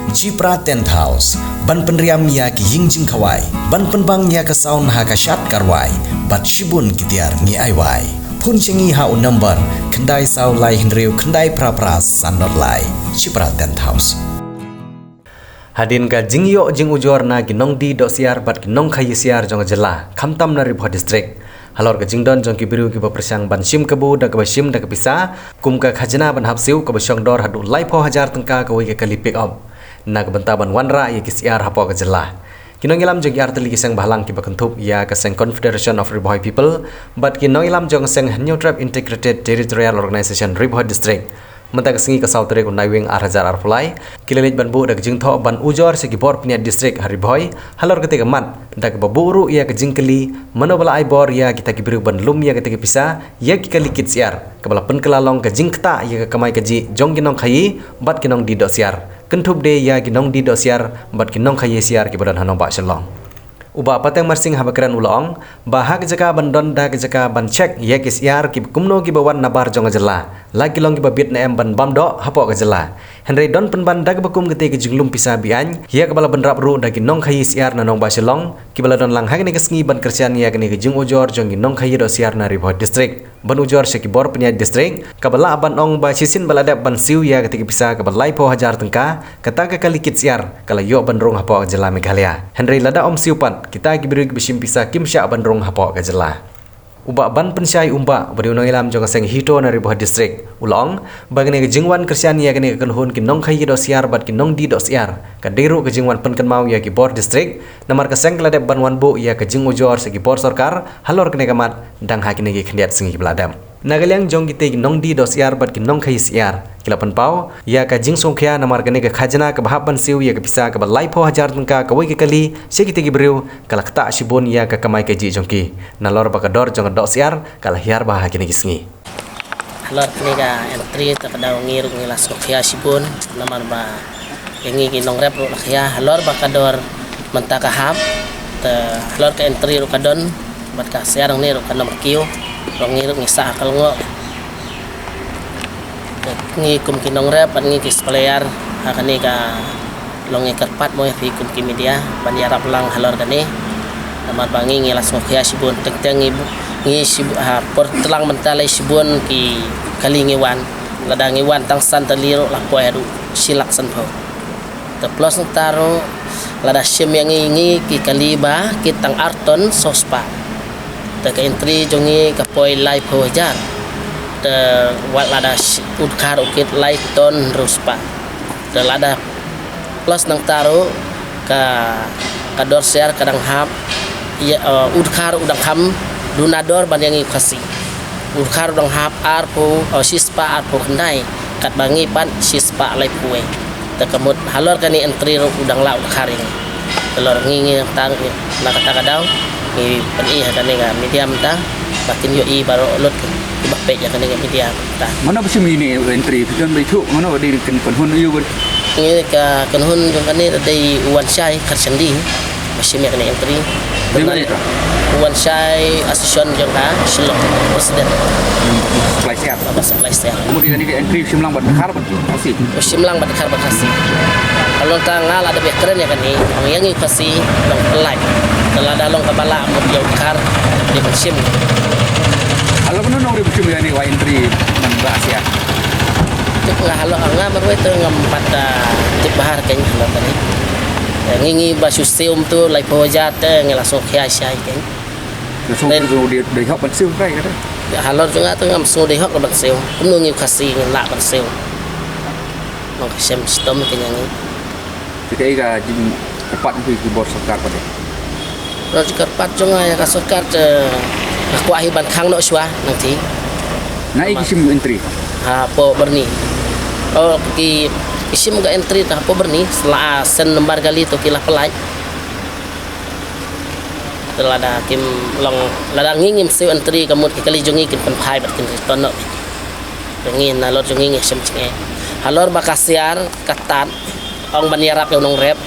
Cipra Tent House, ban penriam ya ki yingjing kawai, ban penbang ya ka saun ha ka syat karwai, bat shibun kitiar ni aiwai. Pun cengi ha un number, kendai sau lai hinriu kendai pra-pra sanor lai. Cipra Tent House. Hadin ka jingyo jing ujor na ginong di dok siar bat ginong khayi siar jong jela, kamtam na Ribho district. Halor ke jingdon jong kibiru ki bepersiang ban sim kebu da ke sim da ke pisa kum ka khajana ban hapsiu ke besyong dor hadu lai po hajar tengka ke wi ke kali pick up na ke benta ban wanra ye ki siar hapo ke jela kinong ilam jong yar teli kisang bahalang ki bakentup ya ke seng Confederation of Ribho people but kinong ilam jong seng New Tribe Integrated Territorial Organization Ribho district menta ke sengi ke sautere ku naiwing arhajar arfulai kilelit ban bu da ke jingtho ban ujor se ki bor pnia district Ribhoi halor ke mat da ke baburu ya ke jingkeli manobala ai bor ya kita ki biru ban lum ya ke pisa ya ki kali kit siar ke bala pen kelalong ke jingkta ya ke kamai ke ji jong ginong khayi bat kinong di do siar kentup de ya ginong di do siar bat kinong khayi siar ki badan hanong ba shalong uba pateng marsing habakran ulong bahag jaka bandon da jaka ban check ya ki siar ki kumno ki bawan nabar jong jela lagi long ki babit na em ban bamdo hapo ke jela Henry don penban dag bakum gete ke jinglum pisa bian ya kepala benrap ru dagi nong khayi siar na nong basilong kibala don lang hagni ke sngi ban kersian ya gni ke jing ujor jong nong khayi do siar na Ribho district ban ujor se ki bor penya district kabala ban ong ba sisin baladap ban siu ya gete ke pisa kabala po hajar tengka kata ke kali kit siar kala yo ban rong hapo ke jela Meghalaya Henry lada om siupan kita gibiru bishim pisa kimsya ban rong hapo ke jela uba ban pensyai umba bari unang ilam jong seng hito na Ribho district ulong bagane ke jingwan kersian ya gane ke kenhun ki nong khayi do siar bat ki nong di do siar ka deru ke jingwan pen mau ya ki bor district namar ke seng keladep ban wan bu ya ke jing ujor se ki bor sarkar halor kene kamat dang hakine ki khendiat singi beladam nagaliang jong gite nong di do siar bat ki nong khayi siar kilapan pau ya ka jing songkhya namar kene ke khajana ke bahap ban siu ya ke bisa ke balai po hajar tengka ke wei ke kali se kite ki briu kala kta shibun ya ke kamai ke ji jongki nalor bakador jong do siar kala hiar bah hakine ki singi halor kene ka entry ta kadau ngir ngilas songkhya shibun namar ba yengi ki nong rep ru khya halor bakador mentaka hap ta halor ke entry ru kadon bat ka siar ni ru kan nomor kiu ngir ngisa kalngo ngi kum kinong rep ngi kis player hakani ka longi kerpat mo fi kum ki media ban yarap lang halor kani namar bangi ngi las ngokhya sibun teng ngi sibu ha por telang mentalai sibun ki kali ngi wan lada ngi wan tang san taliro la poeru silak san pho te plus taro lada sim yang ngi ki kaliba ki tang arton sospa te ka entry jongi ka poi live ho jar te wat lada udkar ukit light ton ruspa te lada plus nang taro ka kador share kadang hap ya udkar udang ham dunador banyangi khasi udkar udang hap arpo sispa arpo kendai kat bangi pan sispa lai puwe te kemut halor kani entry udang la udkar ini telor ngingi tang na kata kadau ni peni kani ga medium ta batin yo I baro lot bape ya kani ga medium ta mana besim ini entry dan betu mana di kenhun yu ni ka kenhun jong kani dai wan syai kharsandi besim ya kani entry wan syai asison jong ha silok presiden supply share kemudian ini entry simlang bat khar bat asi simlang bat khar bat asi kalau tanggal ada keren ya kani yang ikasi long pelai telah dalong kepala mobil kar di musim halo pun nong musim ini wa entry man Asia cek halo anga baru itu ngempat tip bahar kayaknya halo tadi ngingi basu seum tu lai pojat ngelasok khia syai kan nên để học bản siêu đây đấy halo juga tu ngam so để học bản siêu cũng nung ikasi ngelak bản siêu mong xem stom kayaknya ni jadi ga tepat di bor sarkar pada Rojikar patjong ya kasokar aku ahiban khang no swa nanti naik isim entry ha po berni oh ki isim ga entry ta po berni setelah sen lembar kali to kilah pelai telah ada kim long lada ngingim se entry kamut ki kali jongi kin penpai bat kin tono ngin na lor jongi sem cenge halor bakasiar katan ong banyarap yo nong rep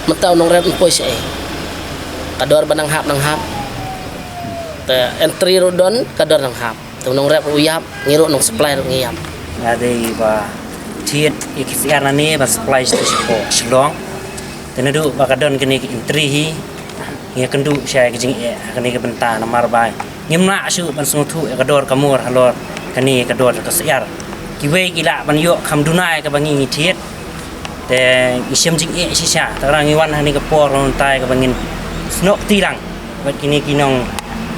mentau nong rep po se kador banang hap nang hap te entry rodon kador nang hap tu nong rep uyap ngiru nong supply ngiyap ada ba tiet ikisiar nani bas supply station Shillong tenadu bakadon kini intri hi ngia kendu syai kijing kini ke benta namar bai ngimna su ban sungtu kador kamur halor kini kador kasiar kiwe gila ban yo kamdunai ka bangi ngi tiet te isyam jing sisa tarang iwan hani ke por tai ka bangin snok tirang bat kini kinong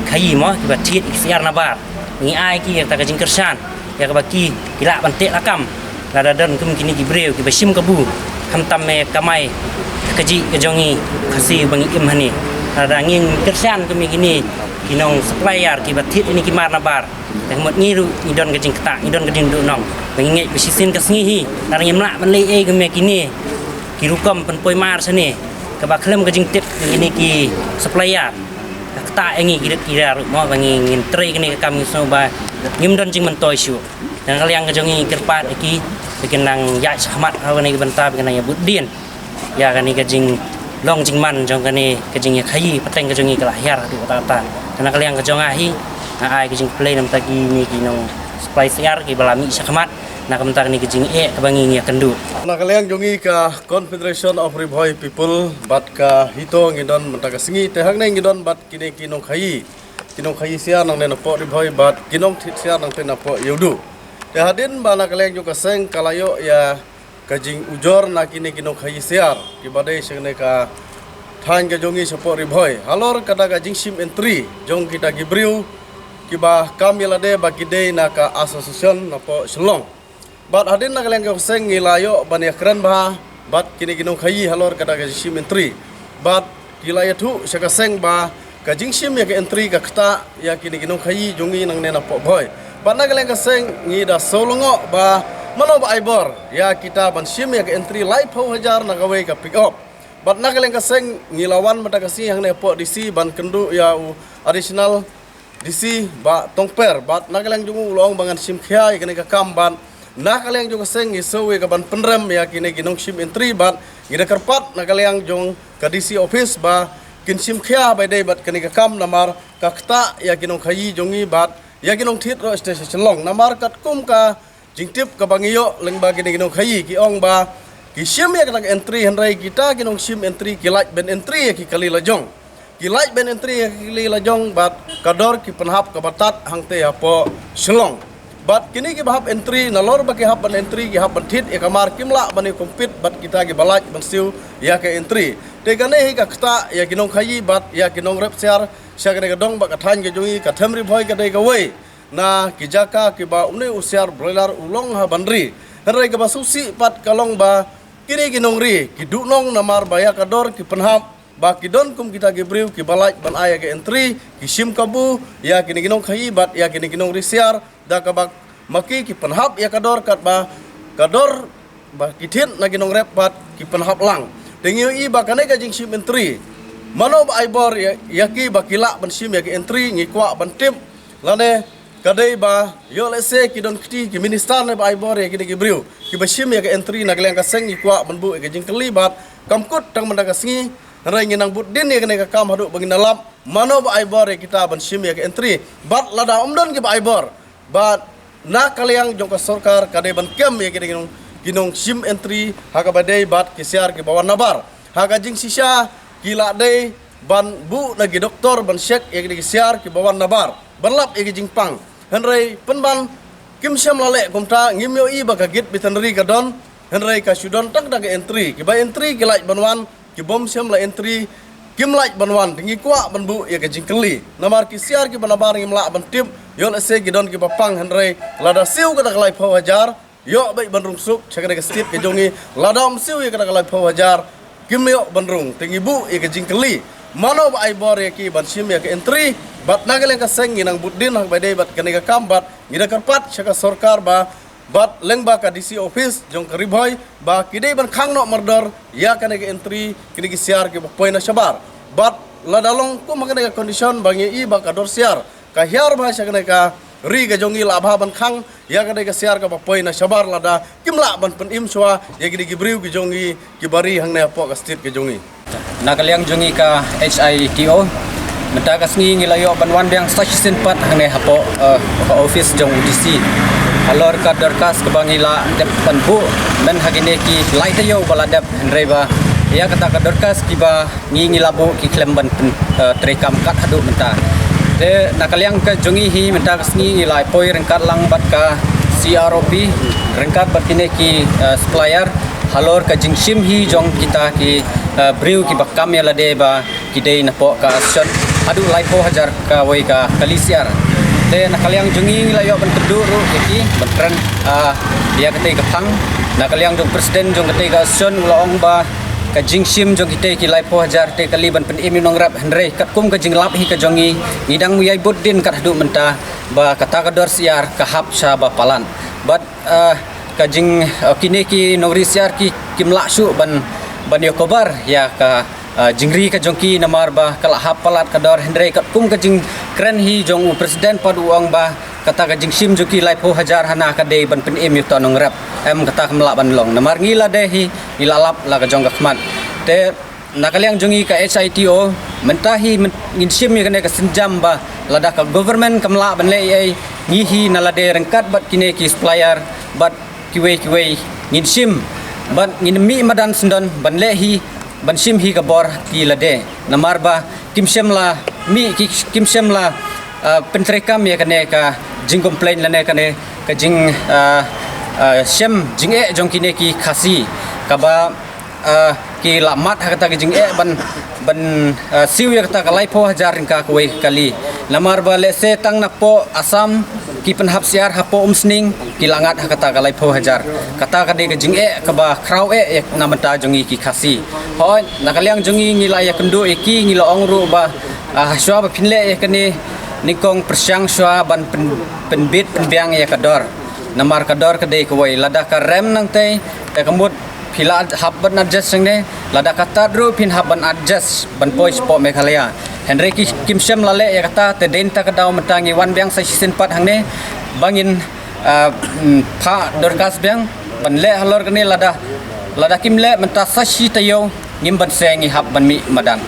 kayi mo kibat tiet ikisiar nabar ngi ai ki ta kajing kersan ya kabaki gila bantek lakam lada don kum kini gibreu ki basim kabu kam tamme kamai kaji kejongi kasi bangi im hani lada ngin kersan kum kini kinong supplier ki batit ini ki marna bar tang mot ngiru idon kajing ketak idon kajing du nong bangi ngai bisisin kasngi hi larang yemla ban le e kum kini ki rukam pen poi mar sane kabaklem kajing tit ini ki supplier tak engi kira mo bangi ngin tre kini kam ngi so ba ngim don jing mentoi syu dan kalian kejongi kerpat iki bikin nang ya sahmat hawane ki benta bikin nang ya budin ya kani kejing long jing man jong kani kejing ya khayi pateng kejongi kelahir di kota-kota karena kalian kejonga hi ai kejing play nam tagi ni ki nong supply siar ki balami sahmat na kamta kani kejing bangi ngi kendu na kalian jongi ka Confederation of Riboy People bat ka hito ngidon mentaga singi te hang nang ngidon bat kini kinong khayi siar nang nena po riboy bat kinong thit siar nang tena po yudu te hadin bana kalian juga seng kalayo ya kajing ujor na kini kinong khayi siar ki badai sengne ka than ka jongi sapo riboy halor kada ka jing sim entry jong kita gibriu ki ba kamilade ba kidei na ka association na po Shillong bat hadin na kalian ka seng ngilayo ban yakran ba bat kini kinong khayi halor kada ka sim entry bat kilaya thu saka seng ba kajing sim ya ke entry ka kta ya kini kinong khayi jongi nang nena po boy bat na kalian ka seng ngi da solongo ba mano ba aibor ya kita ban sim ya ke entry live ho hajar na gawe ka pick up bat na kalian ka seng ngilawan mata kasi hang ne po DC ban kendu ya additional DC ba tongper bat na kalian jungu ulong bangan sim khia ya kini ka kamban na kalian juga seng isowe ka ban penrem ya kini ginong sim entry bat ngida kerpat na kalian jong ka DC office ba kin sim khia by day bat kini ka kam namar ka kta ya ginong khayi jongi bat ya ginong thit ro station Shillong namar kat kum ka jingtip ka bangiyo leng ba kini ginong khayi ki ong ba ki sim ya ka entry henrai kita ginong sim entry ki light ben entry ya ki kali lajong ki light ben entry ya ki kali lajong bat kador ki penhap ka batat hangte ya po Shillong bat kini ki bahap entry nalor ba ki hap ban entry ki hap ban thit ya kamar kimla ban compete bat kita ki balaj ban siu ya ke entry te gane hi ka kta ya kinong khayi bat ya kinong rep siar sia gane ka dong ba ka than ke jongi ka thamri bhoi ka dei ka we na ki jaka ki ba une usiar broiler ulong ha banri hare ka ba susi pat kalong ba kini kinong ri ki du nong namar ba ya ka dor ki penhap ba ki don kum kita gibriu ki balaj ban aya ke entry ki sim kabu ya kini kinong khayi bat ya kini kinong ri siar da ka bak maki ki penhap ya kador kat ba kador ba kithin na ginong rep bat ki penhap lang tengiu i ba kane ka jing sim entry mano ba aibor ya ki ba kila ban sim ya ki entry ngi kwa ban tip lane kadai ba yo lese ki don kti ki minister ne ba aibor ya ki gibriu ki ba sim ya ki entry na gleng ka seng ngi kwa ban bu ka jing keli bat kamkut tang manda ka singi rai ngi nang budin ya kane ka kam hadu bangin dalam mano ba aibor ya kita ban sim ya ki entry bat lada omdon ki ba aibor bat na kalian jong ka sarkar kadai ban kem ya kini ginong sim entry haka badai bat kisiar ki bawan nabar haka jing sisa gila dei ban bu nagi doktor ban syek ya kini kisiar ki bawan nabar berlap ya jing pang henrei penban kim syam lale kumta ngimyo i baka git bitanri kadon henrei ka sudon tak daga entry ki ba entry ki lait banwan ki bom syam la entry kim lait banwan tingi kwa ban bu ya ka jing keli namar kisiar ki banabar ngimla ban tip yo lese gidon ki papang henrei lada siu ka dak lai phau hajar yo bai bandrung suk chakare ka stip ke jongi ladam siu ya ka dak lai phau hajar kimyo bandrung tingi bu ya ka jingkeli mano ba ai bor ya ki ban sim ya ka entry bat nagaleng ka seng nginang budin hak bai dei bat kane ka kambat ngida karpat chaka sarkar ba bat leng ba ka DC office jong ka riboy ba kidei ban khang no mardor ya kane ka entry kini ki siar ki poina sabar bat ladalong ko makane ka condition bangi i ba ka dor siar ka hiar ba sya kane ka ri ga jongi la ban khang ya ga ka siar ka poi na sabar lada kimla ban pen im swa ya gi gibriu ki jongi ki bari hang na po ka stit ki jongi na kalian jongi ka HITO menta ka sngi ngilayo ban wan yang station pat hang ne hapo office jong DC halor ka dorkas ke bangila dep panbu men hagine ki laitayo baladap hendreba ya kata ka dorkas ki ba ngi labu ki klemban trekam kat hadu menta de nakaliang ka jongi hi menta kasngi lai poi rengkat lang bat ka CROP rengkat bat kine ki supplier halor ka jingsim hi jong kita ki briu ki bakam ya lade ba ki dei napo ka shot adu lai po hajar ka wei ka kalisiar de nakaliang jungi layo ban kedu ru ki betren dia kete kapang nakaliang jong presiden jong kete ka son ulong ba ka jingsim jong kite ki lai po hajar te kali ban pen imi nong rap hendre kat kum ka jinglap hi ka jongi ngidang muyai buddin kat hadu menta ba kata ka dor siar ka hap sha ba palan but ka jing kine ki nongri siar ki kimla su ban yokobar ya ka jingri ka jongki namar ba kala hapalat kador hendrei kat kum ka jing kren hi jong presiden padu ang ba kata ka jing sim joki lai po hajar hana ka dei ban pen em yuta nong rap em kata kamla ban long namar ngila de hi ilalap la ka jong ka khmat te nakaliang jongi ka HITO mentahi ngin sim ya ka senjam ba lada ka government kamla ban le ai ngi hi nalade rengkat bat kine ki supplier bat kiwe ngin sim ban ngin mi madan sendon ban le hi ban sim hi kabor ki lade namar ba kimsem la mi kimsem la pentrekam ya kane ka jing complain lane kane ka jing sem jing e jong kine ki khasi kaba ki lamat kata ka jing e ban siu ya kata kalai po hajar ka koi kali namar ba le se tang na po asam ki penhap siar hapo umsning ki langat kata kalai po hajar kata ka de ka jing e ka ba kraw e namata jongi ki khasi hoi nakaliang jongi ngila ya kendu eki ngila ongru ba shwa ba pinle e kani nikong persyang shwa ban penbit penbiang ya kador namar kador ka de ka wai lada ka rem nang te kemut pila hab ban adjust sangne lada kata dru pin hab ban adjust ban poi sport Meghalaya Henry Kimsem lale ya kata te den ta kadau mentangi wan biang sa season 4 hangne bangin pha dorkas biang ban le halor kene lada kimle menta sashi tayo ngim ban sengi hab ban mi madan